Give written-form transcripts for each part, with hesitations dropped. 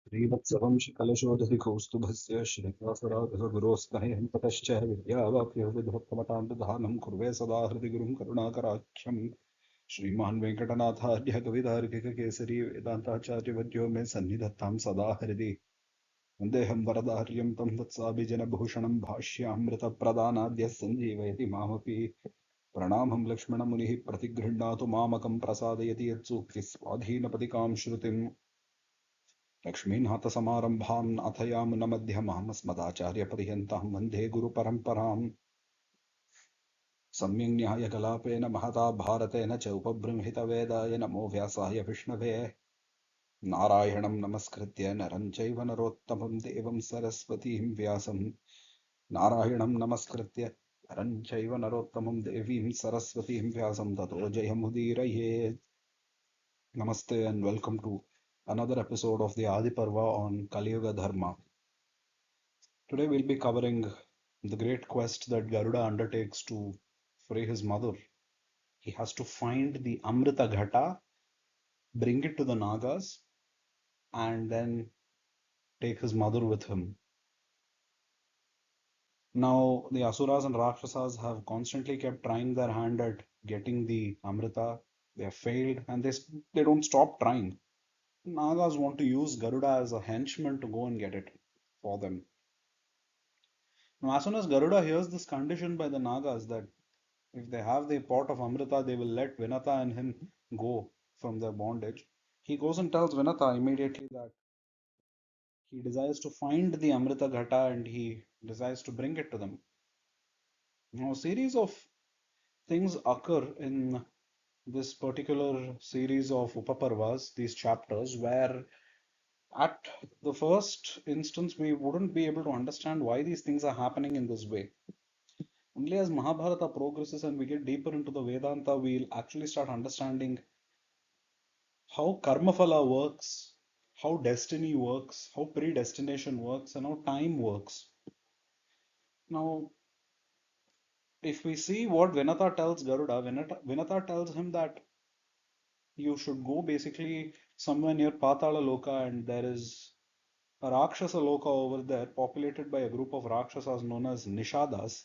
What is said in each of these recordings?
श्रीवत्सवं शिखलशोधरिकौस्तुभस्य श्रीनिवासराघव गुरोस्तनयं ततश्च विद्यावाप्यो विधोत्तमतां दधानं कुर्वे सदा हृदि गुरुं करुणाकराख्यं श्रीमान् वेङ्कटनाथार्यः कवितार्किककेसरी वेदान्ताचार्यवर्यो मे सन्निधत्तां सदा हृदि वन्देऽहं वरदार्यं तं वत्साभिजनभूषणं भाष्यामृतप्रदानाद्यः सञ्जीवयति मामपि प्रणामं लक्ष्मणमुनिः प्रतिगृह्णातु मामकं प्रसादयति यत्सूक्तिः स्वाधीनपदिकां श्रुतिम् लक्ष्मीनाथसमारम्भां नाथयामुनमध्यमामस्मदाचार्यपर्यन्तां वन्दे गुरुपरम्पराम् सम्यक् न्यायकलापेन महता भारतेन च उपबृंहितवेदाय नमो व्यासाय विष्णवे नारायणं नमस्कृत्य नरं चैव नरोत्तमं देवं सरस्वतीं व्यासं नारायणं नमस्कृत्य नरं चैव नरोत्तमं देवीं सरस्वतीं व्यासं ततो जयमुदीरये. Namaste and welcome to another episode of the Adi Parva on Kali Yuga Dharma. Today we'll be covering the great quest that Garuda undertakes to free his mother. He has to find the Amrita Ghata, bring it to the Nagas, and then take his mother with him. Now, the Asuras and Rakshasas have constantly kept trying their hand at getting the Amrita. They have failed and they don't stop trying. Nagas want to use Garuda as a henchman to go and get it for them. Now, as soon as Garuda hears this condition by the Nagas that if they have the pot of Amrita, they will let Vinata and him go from their bondage, he goes and tells Vinata immediately that he desires to find the Amrita Ghata and he desires to bring it to them. Now, a series of things occur in this particular series of Upaparvas, these chapters, where at the first instance we wouldn't be able to understand why these things are happening in this way. Only as Mahabharata progresses and we get deeper into the Vedanta, we'll actually start understanding how karmaphala works, how destiny works, how predestination works, and how time works. Now, if we see what Vinata tells Garuda, Vinata tells him that you should go basically somewhere near Patala Loka, and there is a Rakshasa Loka over there, populated by a group of Rakshasas known as Nishadas.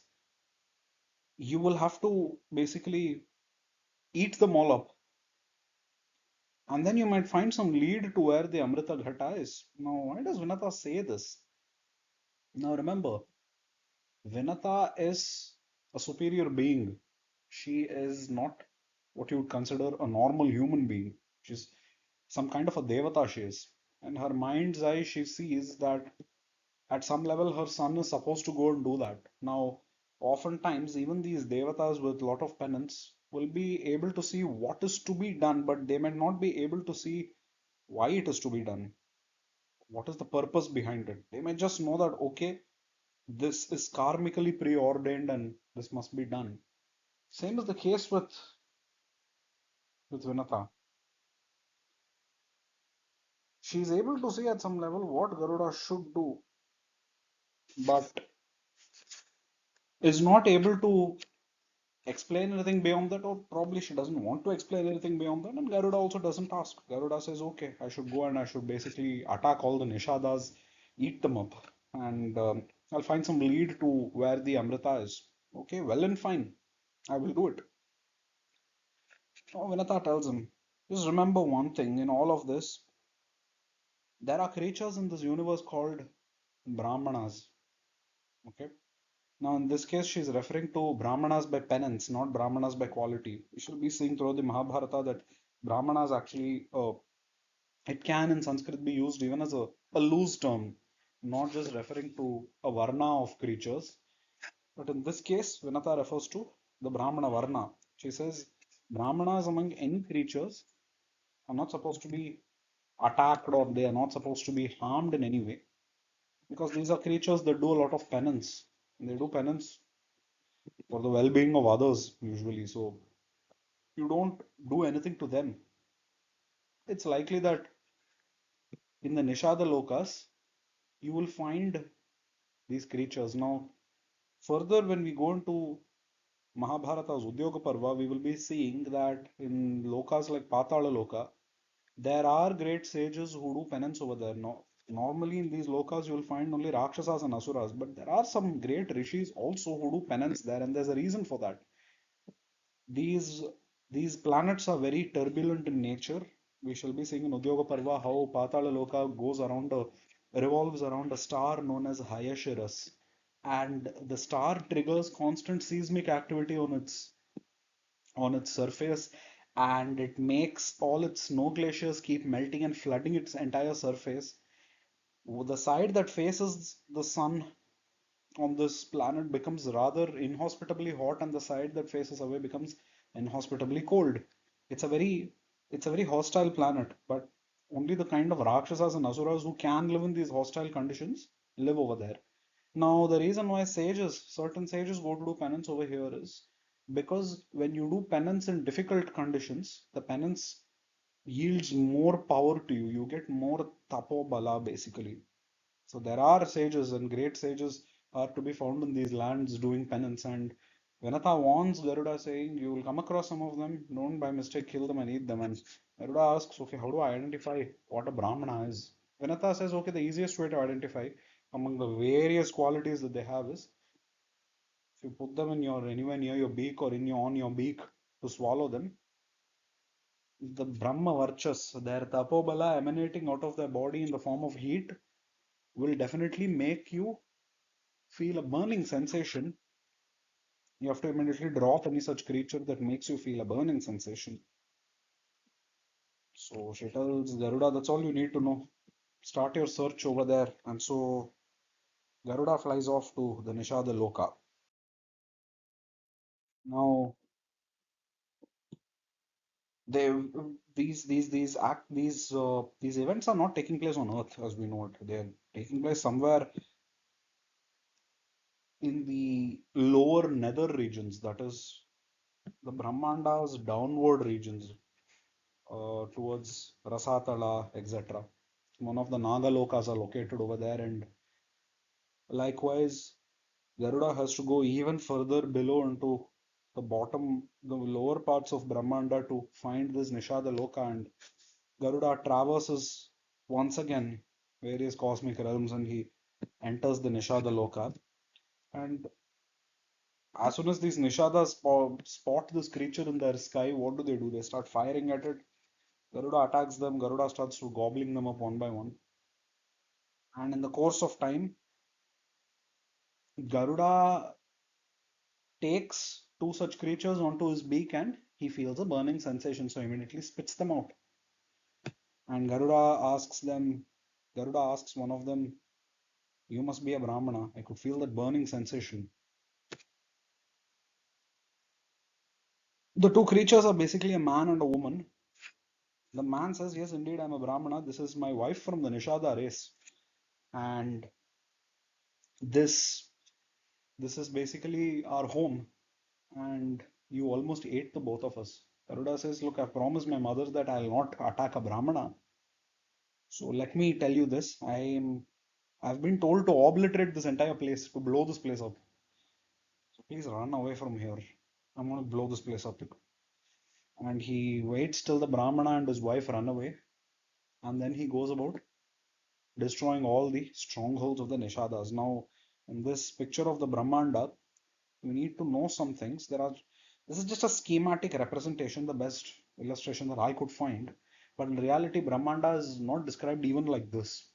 You will have to basically eat them all up. And then you might find some lead to where the Amrita Ghata is. Now, why does Vinata say this? Now, remember, Vinata is a superior being. She is not what you would consider a normal human being. She's some kind of a devata, she is. In her mind's eye, she sees that at some level her son is supposed to go and do that. Now, oftentimes, even these devatas with a lot of penance will be able to see what is to be done, but they might not be able to see why it is to be done. What is the purpose behind it? They may just know that, okay, this is karmically preordained and this must be done. Same is the case with Vinata. She is able to see at some level what Garuda should do, but is not able to explain anything beyond that, or probably she doesn't want to explain anything beyond that, and Garuda also doesn't ask. Garuda says, okay, I should go and I should basically attack all the Nishadas, eat them up, and I'll find some lead to where the Amrita is. Okay, well and fine. I will do it. Oh, Vinata tells him, just remember one thing in all of this, there are creatures in this universe called Brahmanas. Okay. Now, in this case, she's referring to Brahmanas by penance, not Brahmanas by quality. We should be seeing through the Mahabharata that Brahmanas actually, it can in Sanskrit be used even as a loose term, not just referring to a Varna of creatures. But in this case, Vinata refers to the Brahmana Varna. She says Brahmanas among any creatures are not supposed to be attacked or they are not supposed to be harmed in any way because these are creatures that do a lot of penance. They do penance for the well-being of others usually. So you don't do anything to them. It's likely that in the Nishada Lokas, you will find these creatures. Now, further, when we go into Mahabharata's Udyoga Parva, we will be seeing that in lokas like Patala Loka, there are great sages who do penance over there. Now, Normally in these lokas you'll find only Rakshasas and Asuras, but there are some great rishis also who do penance there, and there's a reason for that. These these planets are very turbulent in nature. We shall be seeing in Udyoga Parva how Patala Loka revolves around a star known as Hayashiras, and the star triggers constant seismic activity on its surface, and it makes all its snow glaciers keep melting and flooding its entire surface. The side that faces the sun on this planet becomes rather inhospitably hot, and the side that faces away becomes inhospitably cold. It's a very it's a very hostile planet, but only the kind of Rakshasas and Asuras who can live in these hostile conditions live over there. Now, the reason why certain sages go to do penance over here is because when you do penance in difficult conditions, the penance yields more power to you. You get more tapo bala basically. So there are sages, and great sages are to be found in these lands doing penance. And Vinata warns Garuda, saying, "You will come across some of them, don't by mistake kill them and eat them." And Garuda asks, "Okay, how do I identify what a Brahmana is?" Vinata says, "Okay, the easiest way to identify among the various qualities that they have is if you put them in your anywhere near your beak or on your beak to swallow them, the Brahma Varchas, their Tapobala emanating out of their body in the form of heat, will definitely make you feel a burning sensation. You have to immediately drop any such creature that makes you feel a burning sensation." So she tells Garuda, "That's all you need to know. Start your search over there." And so Garuda flies off to the Nishada Loka. Now they these events are not taking place on Earth as we know it. They're taking place somewhere in the lower nether regions, that is the Brahmanda's downward regions, towards Rasatala, etc. One of the Naga Lokas are located over there, and likewise, Garuda has to go even further below into the lower parts of Brahmanda to find this Nishada Loka, and Garuda traverses once again various cosmic realms, and he enters the Nishada Loka. And as soon as these Nishadas spot this creature in their sky, what do? They start firing at it. Garuda attacks them. Garuda starts to gobbling them up one by one. And in the course of time, Garuda takes two such creatures onto his beak, and he feels a burning sensation, so immediately spits them out. And Garuda asks one of them, "You must be a Brahmana. I could feel that burning sensation." The two creatures are basically a man and a woman. The man says, "Yes, indeed, I'm a Brahmana. This is my wife from the Nishada race. And this this is basically our home. And you almost ate the both of us." Garuda says, "Look, I've promised my mother that I'll not attack a Brahmana. So let me tell you this. I've been told to obliterate this entire place, to blow this place up. So please run away from here. I'm gonna blow this place up." And he waits till the Brahmana and his wife run away, and then he goes about destroying all the strongholds of the Nishadas. Now, in this picture of the Brahmanda, you need to know some things. This is just a schematic representation, the best illustration that I could find. But in reality, Brahmanda is not described even like this.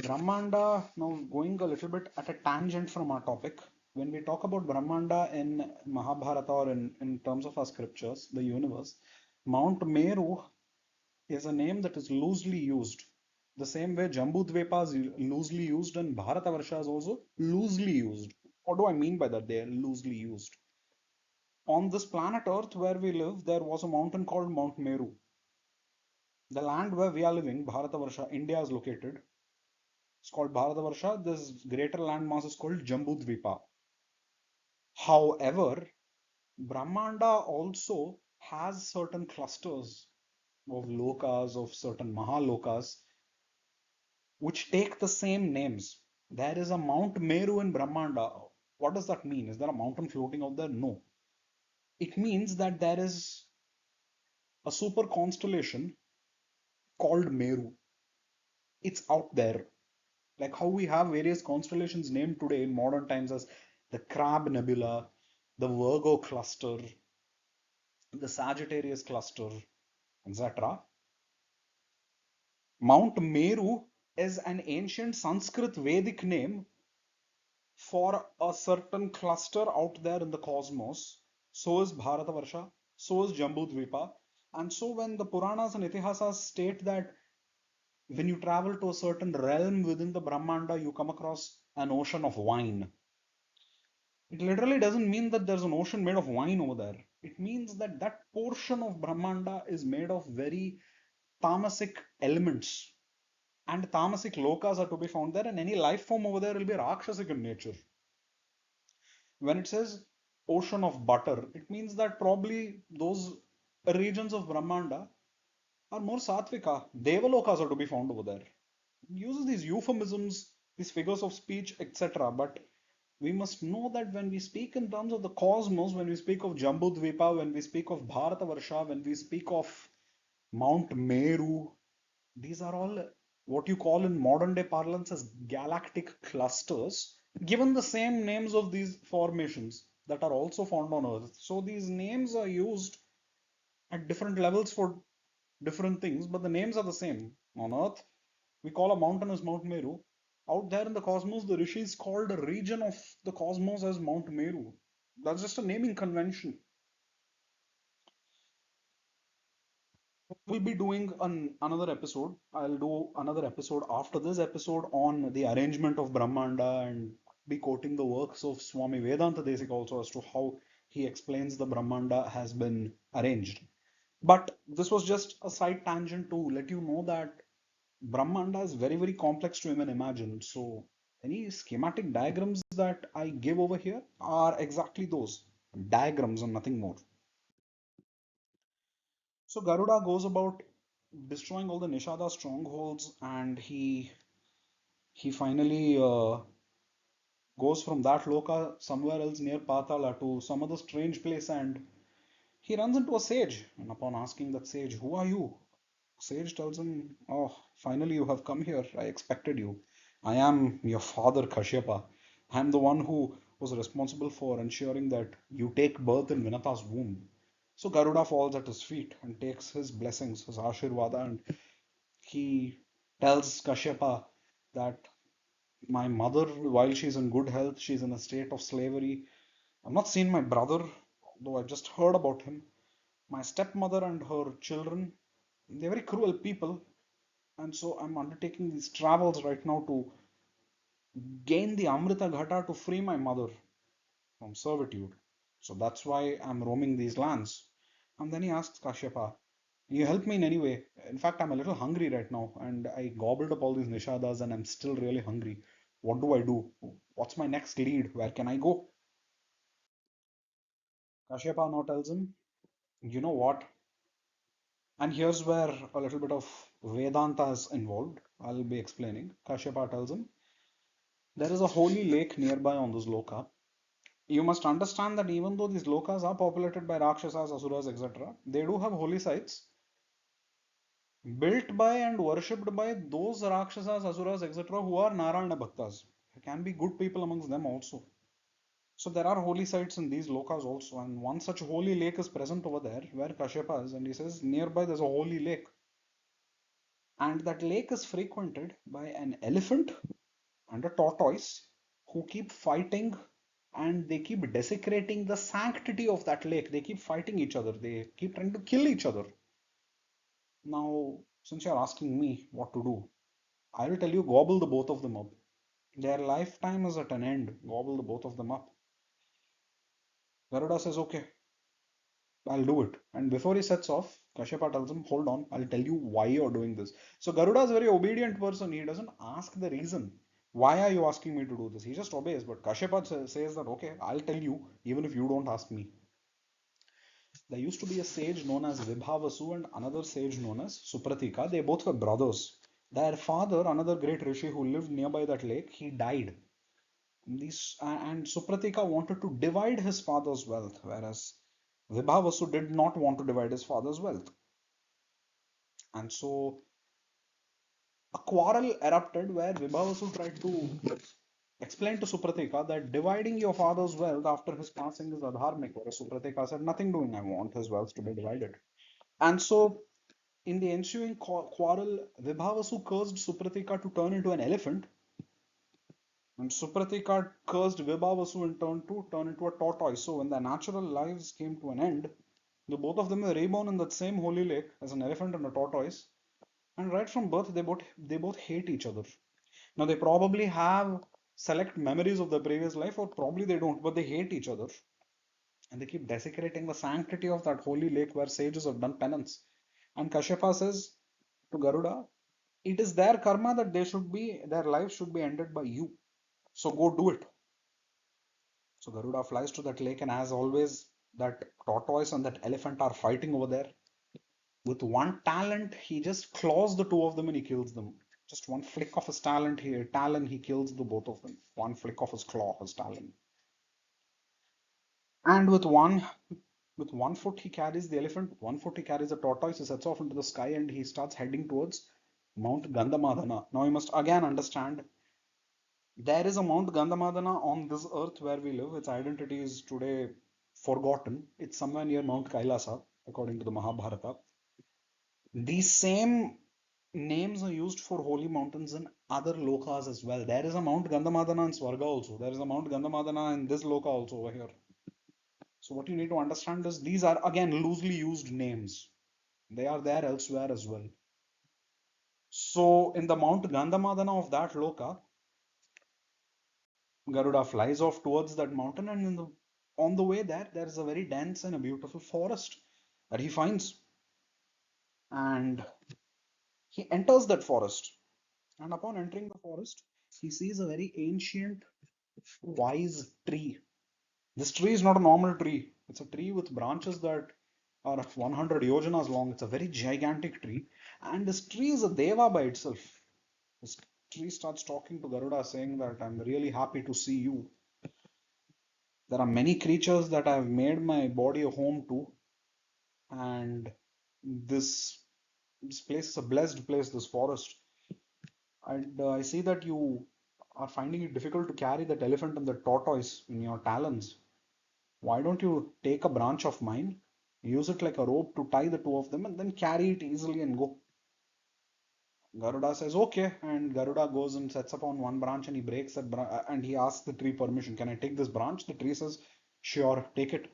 Brahmanda, now going a little bit at a tangent from our topic, when we talk about Brahmanda in Mahabharata or in terms of our scriptures, the universe, Mount Meru is a name that is loosely used. The same way Jambudvipa is loosely used and Bharatavarsha is also loosely used. What do I mean by that? They are loosely used. On this planet Earth where we live, there was a mountain called Mount Meru. The land where we are living, Bharatavarsha, India is located. It's called Bharatavarsha. This greater landmass is called Jambudvipa. However, Brahmanda also has certain clusters of lokas, of certain mahalokas, which take the same names. There is a Mount Meru in Brahmanda. What does that mean? Is there a mountain floating out there? No. It means that there is a super constellation called Meru. It's out there. Like how we have various constellations named today in modern times as the Crab Nebula, the Virgo cluster, the Sagittarius cluster, etc. Mount Meru is an ancient Sanskrit Vedic name for a certain cluster out there in the cosmos. So is Bharatavarsha, so is Jambudvipa. And so when the Puranas and Itihasas state that when you travel to a certain realm within the Brahmanda, you come across an ocean of wine. It literally doesn't mean that there's an ocean made of wine over there. It means that that portion of Brahmanda is made of very tamasic elements. And tamasic lokas are to be found there, and any life form over there will be rakshasic in nature. When it says ocean of butter, it means that probably those regions of Brahmanda are more sattvika. Devalokas are to be found over there. It uses these euphemisms, these figures of speech, etc. But we must know that when we speak in terms of the cosmos, when we speak of Jambudvipa, when we speak of Bharatavarsha, when we speak of Mount Meru, these are all what you call in modern day parlance as galactic clusters, given the same names of these formations that are also found on Earth. So these names are used at different levels for different things, but the names are the same. On Earth, we call a mountain as Mount Meru. Out there in the cosmos, the rishis called a region of the cosmos as Mount Meru. That's just a naming convention. We'll be doing another episode. I'll do another episode after this episode on the arrangement of Brahmanda and be quoting the works of Swami Vedanta Desika also as to how he explains the Brahmanda has been arranged. But this was just a side tangent to let you know that Brahmanda is very, very complex to even imagine. So any schematic diagrams that I give over here are exactly those diagrams and nothing more. So Garuda goes about destroying all the Nishada strongholds, and he finally goes from that loka somewhere else near Patala to some other strange place, and he runs into a sage. And upon asking that sage, "Who are you?" Sage tells him, "Oh, finally you have come here. I expected you. I am your father Kashyapa. I am the one who was responsible for ensuring that you take birth in Vinata's womb." So Garuda falls at his feet and takes his blessings, his Ashirvada, and he tells Kashyapa that my mother, while she's in good health, she's in a state of slavery. I've not seen my brother, though I've just heard about him. My stepmother and her children, they're very cruel people, and so I'm undertaking these travels right now to gain the Amrita Ghata to free my mother from servitude. So that's why I'm roaming these lands. And then he asks Kashyapa, "You help me in any way? In fact, I'm a little hungry right now, and I gobbled up all these nishadas, and I'm still really hungry. What do I do? What's my next lead? Where can I go?" Kashyapa now tells him, "You know what?" And here's where a little bit of Vedanta is involved. I'll be explaining. Kashyapa tells him, "There is a holy lake nearby on this loka. You must understand that even though these lokas are populated by Rakshasas, Asuras, etc., they do have holy sites built by and worshipped by those Rakshasas, Asuras, etc., who are Narayana Bhaktas. There can be good people amongst them also. So there are holy sites in these lokas also, and one such holy lake is present over there where Kashyapa is, and he says nearby there's a holy lake, and that lake is frequented by an elephant and a tortoise who keep fighting and they keep desecrating the sanctity of that lake. They keep fighting each other. They keep trying to kill each other. Now, since you're asking me what to do, I will tell you gobble the both of them up. Their lifetime is at an end. Gobble the both of them up. Garuda says, "Okay, I'll do it." And before he sets off, Kashyapa tells him, "Hold on, I'll tell you why you're doing this." So Garuda is a very obedient person. He doesn't ask the reason. Why are you asking me to do this? He just obeys. But Kashyapa says that, "Okay, I'll tell you, even if you don't ask me." There used to be a sage known as Vibhavasu and another sage known as Supratika. They both were brothers. Their father, another great rishi who lived nearby that lake, he died. And Supratika wanted to divide his father's wealth, whereas Vibhavasu did not want to divide his father's wealth. And so a quarrel erupted where Vibhavasu tried to explain to Supratika that dividing your father's wealth after his passing is adharmic. Whereas Supratika said, nothing doing, I want his wealth to be divided. And so, in the ensuing quarrel, Vibhavasu cursed Supratika to turn into an elephant, and Supratika cursed Vibhavasu in turn to turn into a tortoise. So, when their natural lives came to an end, the both of them were reborn in that same holy lake as an elephant and a tortoise. And right from birth, they both hate each other. Now they probably have select memories of the previous life, or probably they don't, but they hate each other. And they keep desecrating the sanctity of that holy lake where sages have done penance. And Kashyapa says to Garuda, it is their karma that their lives should be ended by you. So go do it. So Garuda flies to that lake, and as always, that tortoise and that elephant are fighting over there. With one talent, he just claws the two of them and he kills them. Just one flick of his talon, he kills the both of them. One flick of his claw, his talon. And with one foot he carries the elephant, one foot he carries the tortoise, he sets off into the sky and he starts heading towards Mount Gandhamadana. Now you must again understand there is a Mount Gandhamadana on this earth where we live. Its identity is today forgotten. It's somewhere near Mount Kailasa, according to the Mahabharata. These same names are used for holy mountains in other lokas as well. There is a Mount Gandhamadana in Swarga also. There is a Mount Gandhamadana in this loka also over here. So what you need to understand is these are again loosely used names. They are there elsewhere as well. So in the Mount Gandhamadana of that loka, Garuda flies off towards that mountain, and on the way there is a very dense and a beautiful forest that he finds, and he enters that forest. And upon entering the forest, he sees a very ancient, wise tree. This tree is not a normal tree. It's a tree with branches that are 100 yojanas long. It's a very gigantic tree. And this tree is a deva by itself. This tree starts talking to Garuda, saying that I'm really happy to see you. There are many creatures that I've made my body a home to, and this this place is a blessed place, this forest. And I see that you are finding it difficult to carry that elephant and the tortoise in your talons. Why don't you take a branch of mine, use it like a rope to tie the two of them, and then carry it easily and go? Garuda says, okay. And Garuda goes and sets up on one branch and he breaks that and he asks the tree permission. Can I take this branch? The tree says, sure, take it.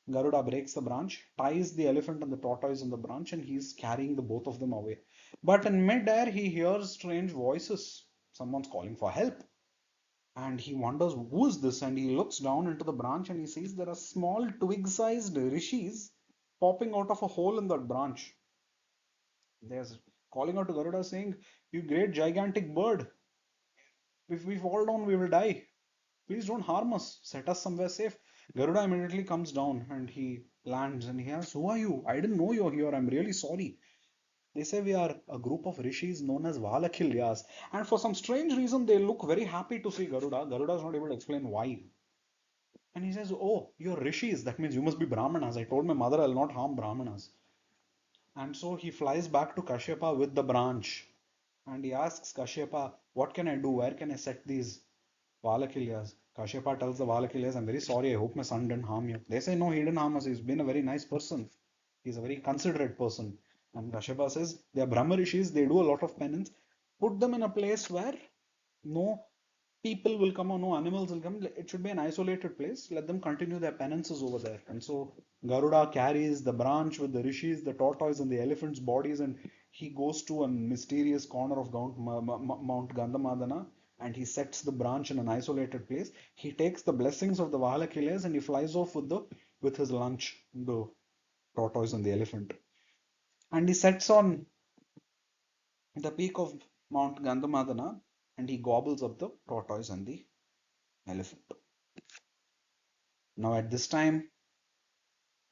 Garuda breaks the branch, ties the elephant and the tortoise on the branch, and he's carrying the both of them away. But in mid-air, he hears strange voices. Someone's calling for help. And he wonders, who is this? And he looks down into the branch and he sees there are small twig-sized rishis popping out of a hole in that branch. They're calling out to Garuda saying, you great gigantic bird, if we fall down, we will die. Please don't harm us. Set us somewhere safe. Garuda immediately comes down and he lands and he asks, who are you? I didn't know you're here. I'm really sorry. They say we are a group of rishis known as Valakilyas. And for some strange reason, they look very happy to see Garuda. Garuda is not able to explain why. And he says, oh, you're rishis. That means you must be Brahmanas. I told my mother I'll not harm Brahmanas. And so he flies back to Kashyapa with the branch. And he asks Kashyapa, what can I do? Where can I set these Valakilyas? Kashyapa tells the Valakilyas, I'm very sorry. I hope my son didn't harm you. They say, no, he didn't harm us. He's been a very nice person. He's a very considerate person. And Kashyapa says, they are Brahma Rishis. They do a lot of penance. Put them in a place where no people will come or no animals will come. It should be an isolated place. Let them continue their penances over there. And so Garuda carries the branch with the rishis, the tortoise, and the elephant's bodies, and he goes to a mysterious corner of Mount Gandhamadana and he sets the branch in an isolated place. He takes the blessings of the Valakiles and he flies off with his lunch, the tortoise and the elephant. And he sets on the peak of Mount Gandhamadana and he gobbles up the tortoise and the elephant. Now, at this time,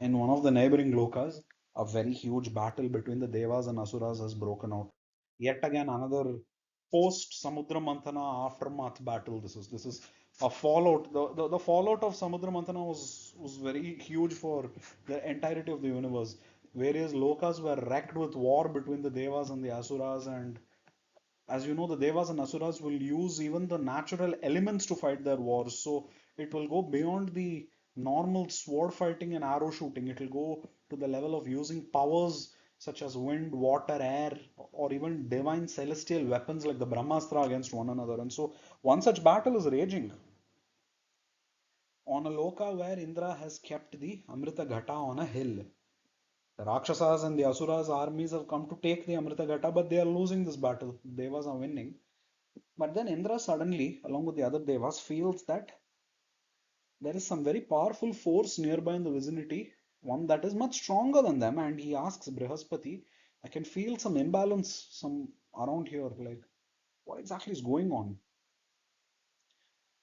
in one of the neighboring lokas, a very huge battle between the Devas and Asuras has broken out. Yet again, another post Samudra Manthana aftermath battle. This is a fallout. The fallout of Samudra Manthana was very huge for the entirety of the universe. Various lokas were wrecked with war between the Devas and the Asuras, and As you know, the Devas and Asuras will use even the natural elements to fight their wars. So it will go beyond the normal sword fighting and arrow shooting. It will go to the level of using powers such as wind, water, air, or even divine celestial weapons like the Brahmastra against one another. And so one such battle is raging on a loka where Indra has kept the Amrita Ghata on a hill. The Rakshasas and the Asuras armies have come to take the Amrita Ghata, but they are losing this battle. Devas are winning. But then Indra suddenly, along with the other Devas, feels that there is some very powerful force nearby in the vicinity, one that is much stronger than them, and he asks Brihaspati, I can feel some imbalance some around here, like what exactly is going on?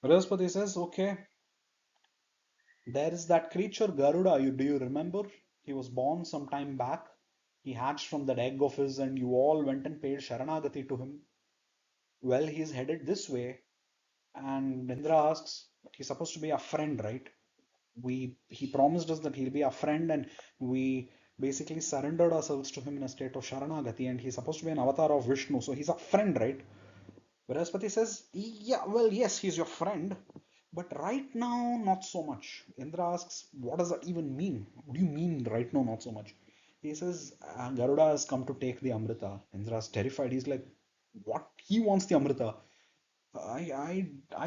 Brihaspati says, okay, there is that creature Garuda, do you remember? He was born some time back. He hatched from that egg of his, and you all went and paid Sharanagati to him. Well, he's headed this way. And Indra asks, he's supposed to be a friend, right? He promised us that he'll be our friend, and we basically surrendered ourselves to him in a state of Sharanagati, and he's supposed to be an avatar of Vishnu, so he's a friend, right? Brihaspati says, yeah, well, yes, he's your friend, but right now, not so much. Indra asks, what does that even mean? What do you mean right now, not so much? He says, Garuda has come to take the Amrita. Indra's terrified. He's like, what? He wants the Amrita. I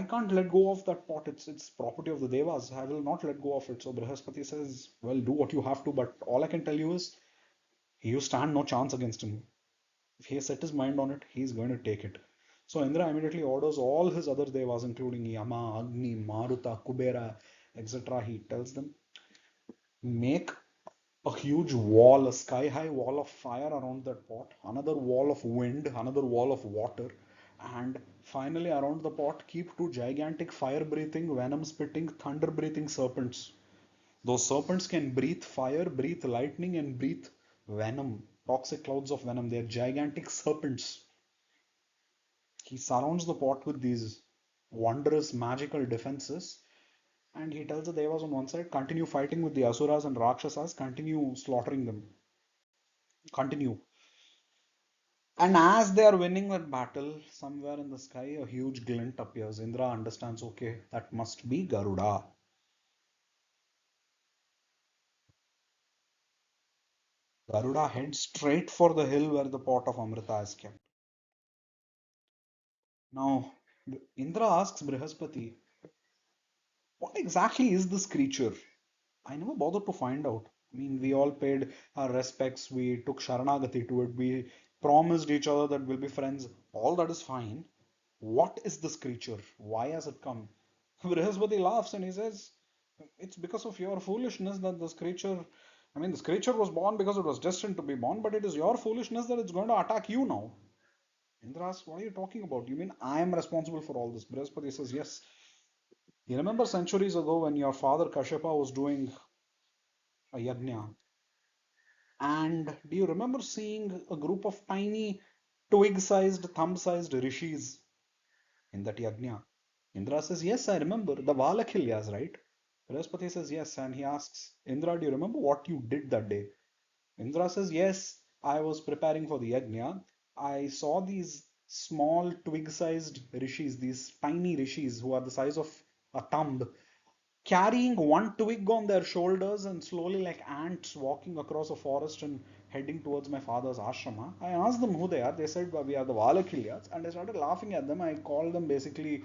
can't let go of that pot. It's property of the Devas. I will not let go of it. So Brihaspati says, well, do what you have to, but all I can tell you is you stand no chance against him. If he has set his mind on it, he's going to take it. So Indra immediately orders all his other Devas, including Yama, Agni, Maruta, Kubera, etc. He tells them, make a huge wall, a sky high wall of fire around that pot, another wall of wind, another wall of water, and finally around the pot keep two gigantic fire breathing, venom spitting, thunder breathing serpents. Those serpents can breathe fire, breathe lightning, and breathe venom, toxic clouds of venom. They're gigantic serpents. He surrounds the pot with these wondrous magical defenses, and he tells the Devas on one side, continue fighting with the Asuras and Rakshasas, continue slaughtering them, continue. And as they are winning that battle, somewhere in the sky, a huge glint appears. Indra understands, okay, that must be Garuda. Garuda heads straight for the hill where the pot of Amrita is kept. Now, Indra asks Brihaspati, what exactly is this creature? I never bothered to find out. I mean, we all paid our respects, we took Sharanagati to it, we promised each other that we'll be friends. All that is fine. What is this creature? Why has it come? Brihaspati laughs and he says, it's because of your foolishness that this creature, I mean, this creature was born because it was destined to be born, but it is your foolishness that it's going to attack you now. Indra asks, what are you talking about? You mean I am responsible for all this? Brihaspati says, yes. You remember centuries ago when your father Kashyapa was doing a yajna, and do you remember seeing a group of tiny twig-sized, thumb-sized rishis in that yajna? Indra says, yes, I remember. The Valakilyas, right? Brihaspati says, yes. And he asks, Indra, do you remember what you did that day? Indra says, yes, I was preparing for the yajna. I saw these small twig-sized rishis, these tiny rishis who are the size of a thumb, carrying one twig on their shoulders and slowly like ants walking across a forest and heading towards my father's ashrama. I asked them who they are. They said, well, we are the Valakilyas. And I started laughing at them. I called them basically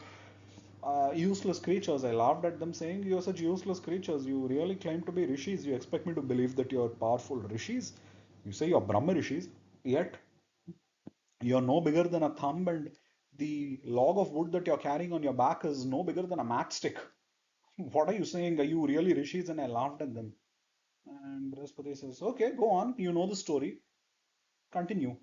useless creatures. I laughed at them saying, you're such useless creatures. You really claim to be rishis. You expect me to believe that you're powerful rishis? You say you're Brahma rishis, yet you're no bigger than a thumb, and the log of wood that you're carrying on your back is no bigger than a matchstick. What are you saying? Are you really rishis? And I laughed at them. And Brihaspati says, okay, go on. You know the story. Continue.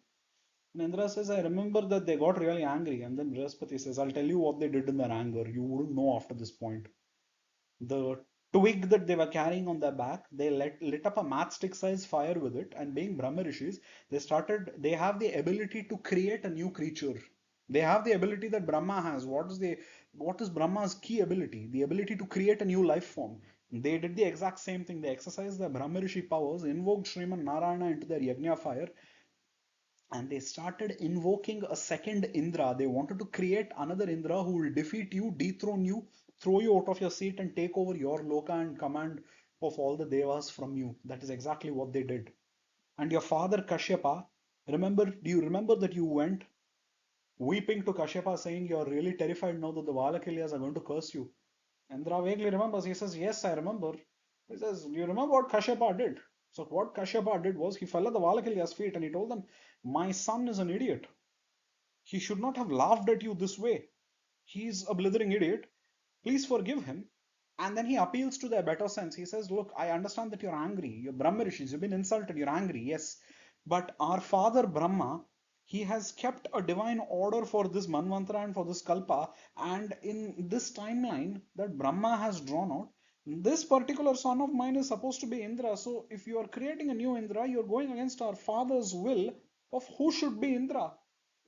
And Indra says, I remember that they got really angry. And then Brihaspati says, I'll tell you what they did in their anger. You wouldn't know after this point. The twig that they were carrying on their back, they lit up a matchstick size fire with it. And being Brahma Rishis, they have the ability to create a new creature. They have the ability that Brahma has. What is Brahma's key ability? The ability to create a new life form. They did the exact same thing. They exercised their Brahma Rishi powers, invoked Sriman Narayana into their Yajna fire, and they started invoking a second Indra. They wanted to create another Indra who will defeat you, dethrone you, throw you out of your seat, and take over your Loka and command of all the Devas from you. That is exactly what they did. And your father Kashyapa, do you remember that you went weeping to Kashyapa saying you're really terrified now that the Valakilyas are going to curse you? Indra vaguely remembers. He says, yes, I remember. He says, do you remember what Kashyapa did? So what Kashyapa did was he fell at the Valakilyas' feet and he told them, my son is an idiot. He should not have laughed at you this way. He's a blithering idiot. Please forgive him. And then he appeals to their better sense. He says, look, I understand that you're angry. You're Brahmarishis. You've been insulted. You're angry. Yes. But our father Brahma, he has kept a divine order for this Manvantara and for this Kalpa. And in this timeline that Brahma has drawn out, this particular son of mine is supposed to be Indra. So if you are creating a new Indra, you're going against our father's will of who should be Indra.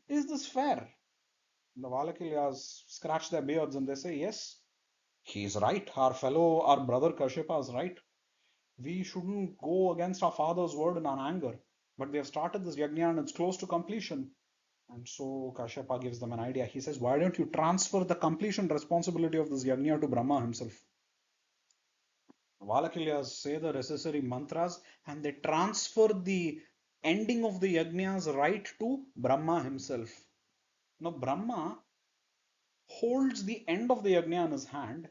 Is this fair? The Valakilyas scratch their beards and they say, yes, he's right. Our brother Kashyapa is right. We shouldn't go against our father's word in our anger. But we have started this yajna and it's close to completion. And so Kashyapa gives them an idea. He says, why don't you transfer the completion responsibility of this yajna to Brahma himself? Valakilyas say the necessary mantras and they transfer the ending of the yajna's right to Brahma himself. Now, Brahma holds the end of the yajna in his hand,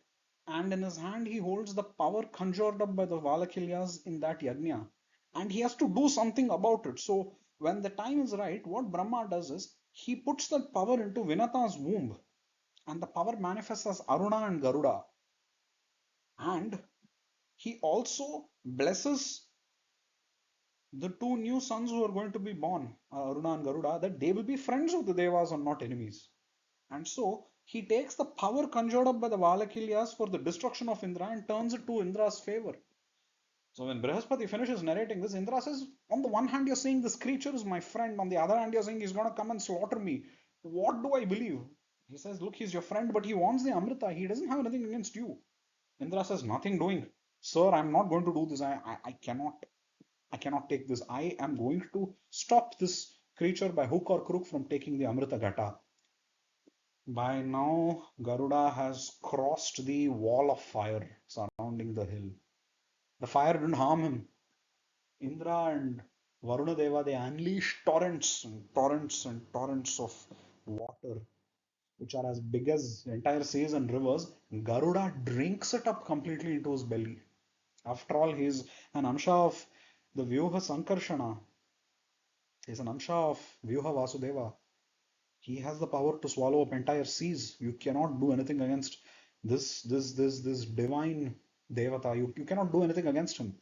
and in his hand he holds the power conjured up by the Valakilyas in that yajna, and he has to do something about it. So when the time is right, what Brahma does is he puts that power into Vinata's womb, and the power manifests as Aruna and Garuda, and he also blesses the two new sons who are going to be born, Aruna and Garuda, that they will be friends of the Devas and not enemies. And so he takes the power conjured up by the Valakilyas for the destruction of Indra and turns it to Indra's favor. So when Brihaspati finishes narrating this, Indra says, on the one hand, you're saying this creature is my friend, on the other hand, you're saying he's going to come and slaughter me. What do I believe? He says, look, he's your friend, but he wants the Amrita. He doesn't have anything against you. Indra says, nothing doing. Sir, I'm not going to do this. I cannot. I cannot take this. I am going to stop this creature by hook or crook from taking the Amrita Ghata. By now, Garuda has crossed the wall of fire surrounding the hill. The fire didn't harm him. Indra and Varuna Deva, they unleash torrents and torrents and torrents of water, which are as big as entire seas and rivers. Garuda drinks it up completely into his belly. After all, he's an Amsha of the Vyuha Sankarshana. He's an Amsha of Vyuha Vasudeva. He has the power to swallow up entire seas. You cannot do anything against this divine Devata. You cannot do anything against him.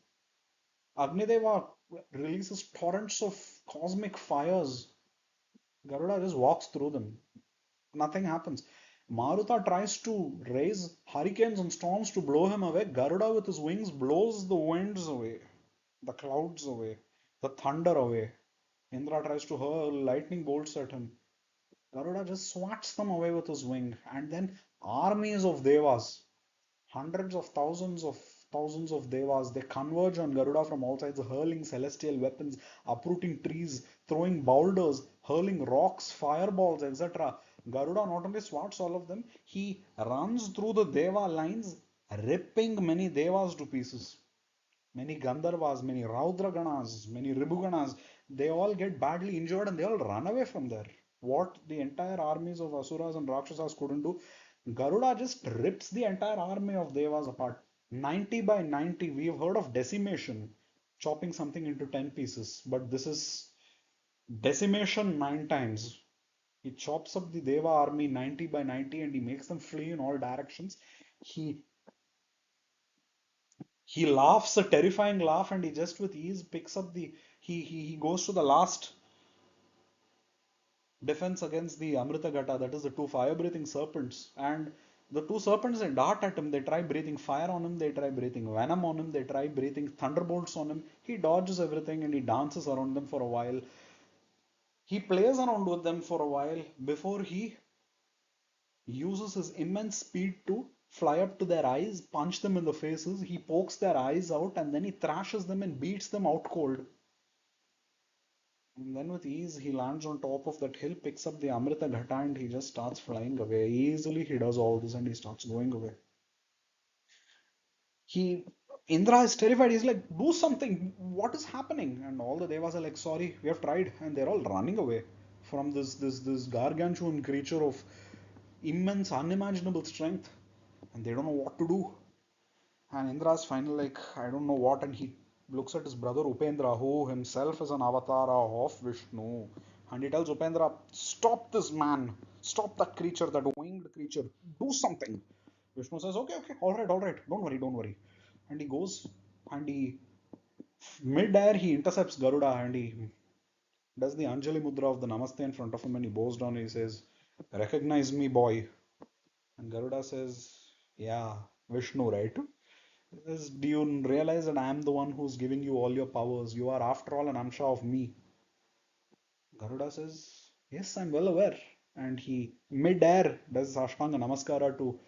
Agnideva releases torrents of cosmic fires. Garuda just walks through them. Nothing happens. Maruta tries to raise hurricanes and storms to blow him away. Garuda with his wings blows the winds away, the clouds away, the thunder away. Indra tries to hurl lightning bolts at him. Garuda just swats them away with his wing, and then armies of devas, hundreds of thousands of devas, they converge on Garuda from all sides, hurling celestial weapons, uprooting trees, throwing boulders, hurling rocks, fireballs, etc. Garuda not only swats all of them, he runs through the deva lines, ripping many devas to pieces. Many Gandharvas, many Raudraganas, many Ribuganas, they all get badly injured and they all run away from there. What the entire armies of Asuras and Rakshasas couldn't do, Garuda just rips the entire army of Devas apart. 90 by 90, we have heard of decimation, chopping something into 10 pieces, but this is decimation 9 times. He chops up the Deva army 90 by 90 and he makes them flee in all directions. He he laughs a terrifying laugh and he just with ease picks up the he goes to the last defense against the Amrita Gata, that is the two fire breathing serpents. And the two serpents they dart at him, they try breathing fire on him, they try breathing venom on him, they try breathing thunderbolts on him. He dodges everything and he dances around them for a while. He plays around with them for a while before he uses his immense speed to fly up to their eyes, punch them in the faces. He pokes their eyes out and then he thrashes them and beats them out cold. And then with ease, he lands on top of that hill, picks up the Amrita Ghata, and he just starts flying away. Easily, he does all this and he starts going away. He Indra is terrified. He's like, do something. What is happening? And all the devas are like, sorry, we have tried, and they're all running away from this gargantuan creature of immense, unimaginable strength, and they don't know what to do. And Indra's finally like, I don't know what, and he looks at his brother Upendra, who himself is an avatar of Vishnu, and he tells Upendra, stop this man, stop that creature, that winged creature, do something. Vishnu says, okay, okay, all right, don't worry, don't worry. And he goes and he, mid-air, he intercepts Garuda and he does the Anjali Mudra of the Namaste in front of him and he bows down and he says, recognize me, boy. And Garuda says, yeah, Vishnu, right? He says, do you realize that I am the one who's giving you all your powers? You are, after all, an Amsha of me. Garuda says, yes, I'm well aware. And he, mid-air, does Ashtanga Namaskara to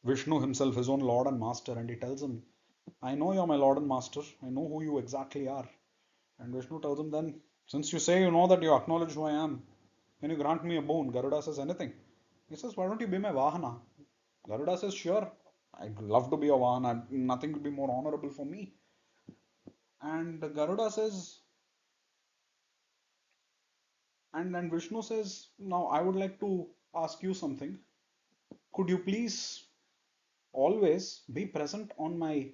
Vishnu himself, his own Lord and Master, and he tells him, I know you're my Lord and Master. I know who you exactly are. And Vishnu tells him then, since you say you know that you acknowledge who I am, can you grant me a boon? Garuda says, anything. He says, why don't you be my Vahana? Garuda says, sure, I'd love to be a Vahana. Nothing could be more honorable for me. And Garuda says, and then Vishnu says, now I would like to ask you something. Could you please always be present on my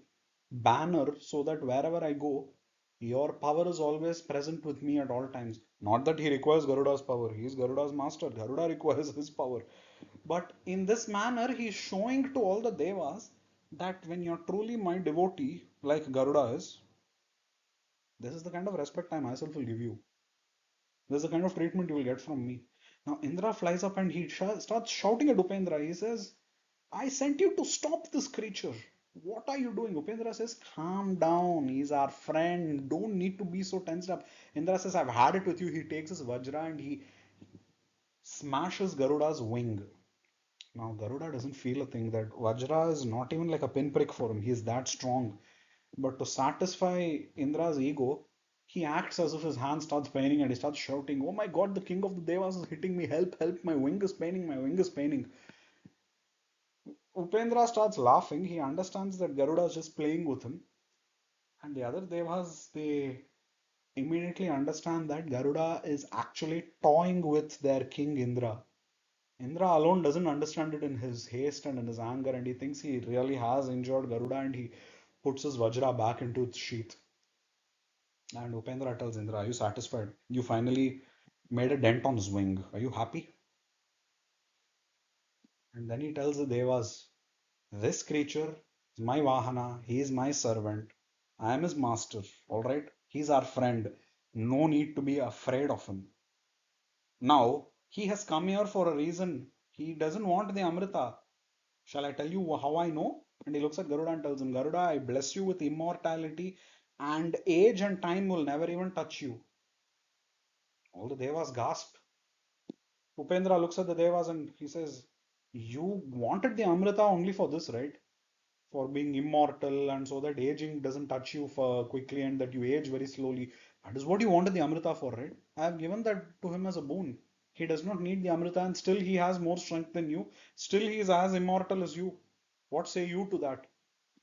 banner so that wherever I go, your power is always present with me at all times. Not that he requires Garuda's power, he is Garuda's master. Garuda requires his power. But in this manner, he is showing to all the devas that when you're truly my devotee, like Garuda is, this is the kind of respect I myself will give you. This is the kind of treatment you will get from me. Now, Indra flies up and he starts shouting at Upendra. He says, I sent you to stop this creature. What are you doing? Upendra says, calm down. He's our friend. Don't need to be so tensed up. Indra says, I've had it with you. He takes his Vajra and he smashes Garuda's wing. Now, Garuda doesn't feel a thing. That Vajra is not even like a pinprick for him. He's that strong. But to satisfy Indra's ego, he acts as if his hand starts paining and he starts shouting, oh my god, the king of the Devas is hitting me. Help, help. My wing is paining. My wing is paining. Upendra starts laughing. He understands that Garuda is just playing with him. And the other Devas, they immediately understand that Garuda is actually toying with their king Indra. Indra alone doesn't understand it in his haste and in his anger, and he thinks he really has injured Garuda and he puts his Vajra back into its sheath. And Upendra tells Indra, are you satisfied? You finally made a dent on his wing. Are you happy? And then he tells the Devas, this creature is my Vahana, he is my servant, I am his master, alright? He's our friend. No need to be afraid of him. Now, he has come here for a reason. He doesn't want the Amrita. Shall I tell you how I know? And he looks at Garuda and tells him, Garuda, I bless you with immortality, and age and time will never even touch you. All the Devas gasp. Upendra looks at the Devas and he says, you wanted the Amrita only for this, right? For being immortal and so that aging doesn't touch you for quickly and that you age very slowly. That is what you wanted the Amrita for, right? I have given that to him as a boon. He does not need the Amrita and still he has more strength than you. Still he is as immortal as you. What say you to that?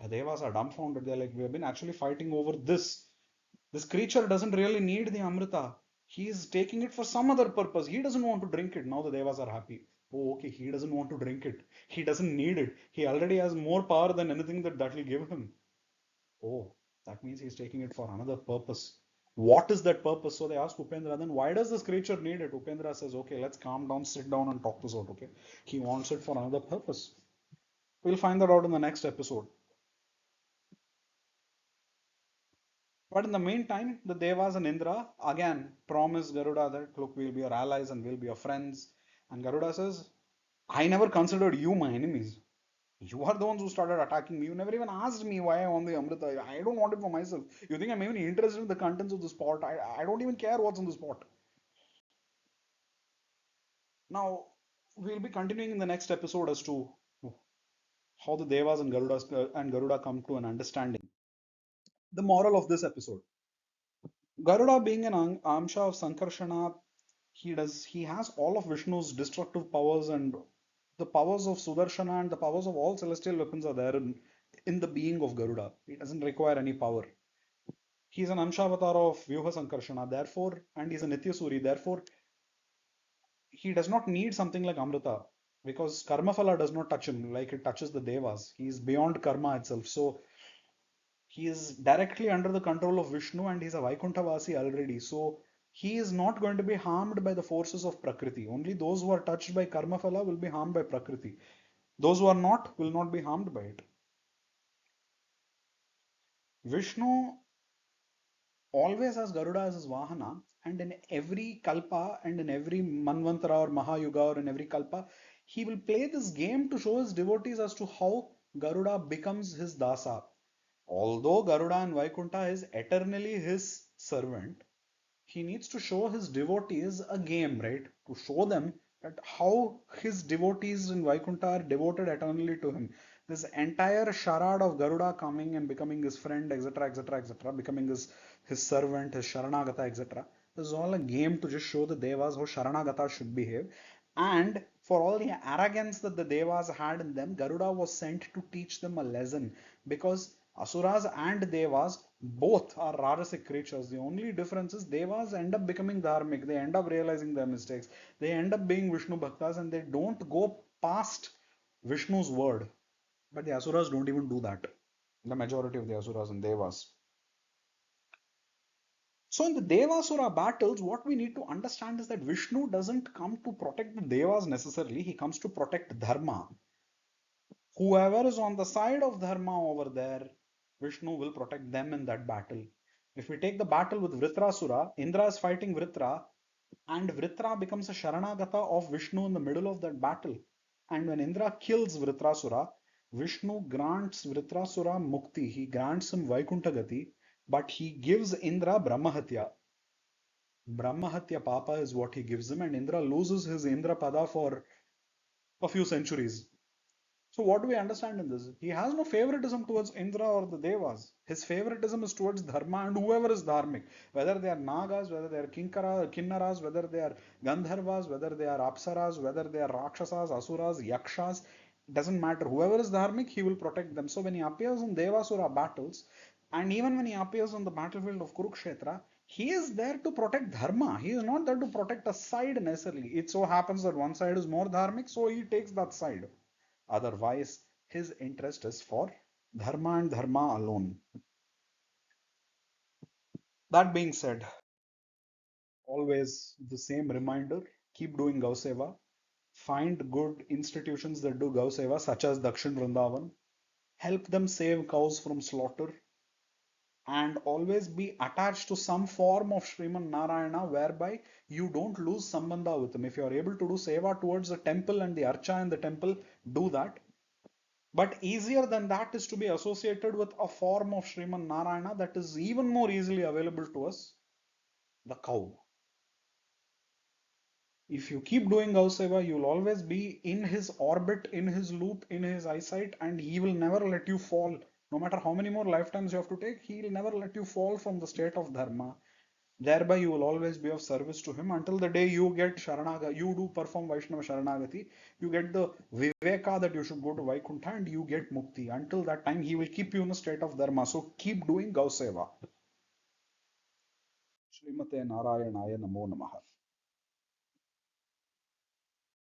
The Devas are dumbfounded. They're like, we have been actually fighting over this. This creature doesn't really need the Amrita. He is taking it for some other purpose. He doesn't want to drink it. Now the Devas are happy. Oh, okay, he doesn't want to drink it. He doesn't need it. He already has more power than anything that will give him. Oh, that means he's taking it for another purpose. What is that purpose? So they ask Upendra, then why does this creature need it? Upendra says, okay, let's calm down, sit down, and talk this out, okay? He wants it for another purpose. We'll find that out in the next episode. But in the meantime, the Devas and Indra again promise Garuda that, look, we'll be your allies and we'll be your friends. And Garuda says, I never considered you my enemies. You are the ones who started attacking me. You never even asked me why I want the Amrita. I don't want it for myself. You think I'm even interested in the contents of the pot? I don't even care what's in this pot. Now, we'll be continuing in the next episode as to how the Devas and Garuda come to an understanding. The moral of this episode. Garuda being an Amsha of Sankarshana, he has all of Vishnu's destructive powers, and the powers of Sudarshana and the powers of all celestial weapons are there in the being of Garuda. He doesn't require any power. He's an Amsha avatar of Vyuha Sankarshana, therefore, and he's a Nityasuri, therefore, he does not need something like Amrita because Karmaphala does not touch him like it touches the Devas. He is beyond karma itself. So he is directly under the control of Vishnu and he's a Vaikunthavasi already. So he is not going to be harmed by the forces of Prakriti. Only those who are touched by Karmaphala will be harmed by Prakriti. Those who are not will not be harmed by it. Vishnu always has Garuda as his Vahana, and in every Kalpa and in every Manvantara or Mahayuga or in every Kalpa, he will play this game to show his devotees as to how Garuda becomes his Dasa. Although Garuda in Vaikuntha is eternally his servant, he needs to show his devotees a game, right? To show them that how his devotees in Vaikuntha are devoted eternally to him. This entire charade of Garuda coming and becoming his friend, etc., etc., etc., becoming his servant, his Sharanagata, etc. This is all a game to just show the Devas how Sharanagata should behave. And for all the arrogance that the Devas had in them, Garuda was sent to teach them a lesson because Asuras and Devas both are Rajasic creatures. The only difference is Devas end up becoming Dharmic. They end up realizing their mistakes. They end up being Vishnu Bhaktas and they don't go past Vishnu's word. But the Asuras don't even do that. The majority of the Asuras and Devas. So in the Devasura battles, what we need to understand is that Vishnu doesn't come to protect the Devas necessarily. He comes to protect Dharma. Whoever is on the side of Dharma over there, Vishnu will protect them in that battle. If we take the battle with Vritrasura, Indra is fighting Vritra, and Vritra becomes a Sharanagata of Vishnu in the middle of that battle. And when Indra kills Vritrasura, Vishnu grants Vritrasura Mukti, he grants him Vaikuntagati, but he gives Indra Brahmahatya. Brahmahatya Papa is what he gives him, and Indra loses his Indra Pada for a few centuries. So what do we understand in this? He has no favoritism towards Indra or the Devas. His favoritism is towards Dharma and whoever is Dharmic. Whether they are Nagas, whether they are Kinnaras, whether they are Gandharvas, whether they are Apsaras, whether they are Rakshasas, Asuras, Yakshas, doesn't matter. Whoever is Dharmic, he will protect them. So when he appears in Devasura battles, and even when he appears on the battlefield of Kurukshetra, he is there to protect Dharma. He is not there to protect a side necessarily. It so happens that one side is more Dharmic, so he takes that side. Otherwise, his interest is for dharma and dharma alone. That being said, always the same reminder, keep doing Gauseva. Find good institutions that do Gauseva, such as Dakshin Vrindavan. Help them save cows from slaughter and always be attached to some form of Sriman Narayana whereby you don't lose Sambandha with him. If you are able to do Seva towards the temple and the Archa in the temple, do that. But easier than that is to be associated with a form of Sriman Narayana that is even more easily available to us, the cow. If you keep doing Gauseva, you'll always be in his orbit, in his loop, in his eyesight, and he will never let you fall. No matter how many more lifetimes you have to take, he'll never let you fall from the state of Dharma. Thereby, you will always be of service to him until the day you get Sharanagati, you do perform Vaishnava Sharanagati, you get the Viveka that you should go to Vaikuntha and you get Mukti. Until that time, he will keep you in a state of Dharma. So keep doing Gauseva. Srimate Narayanaaya Namo Namaha.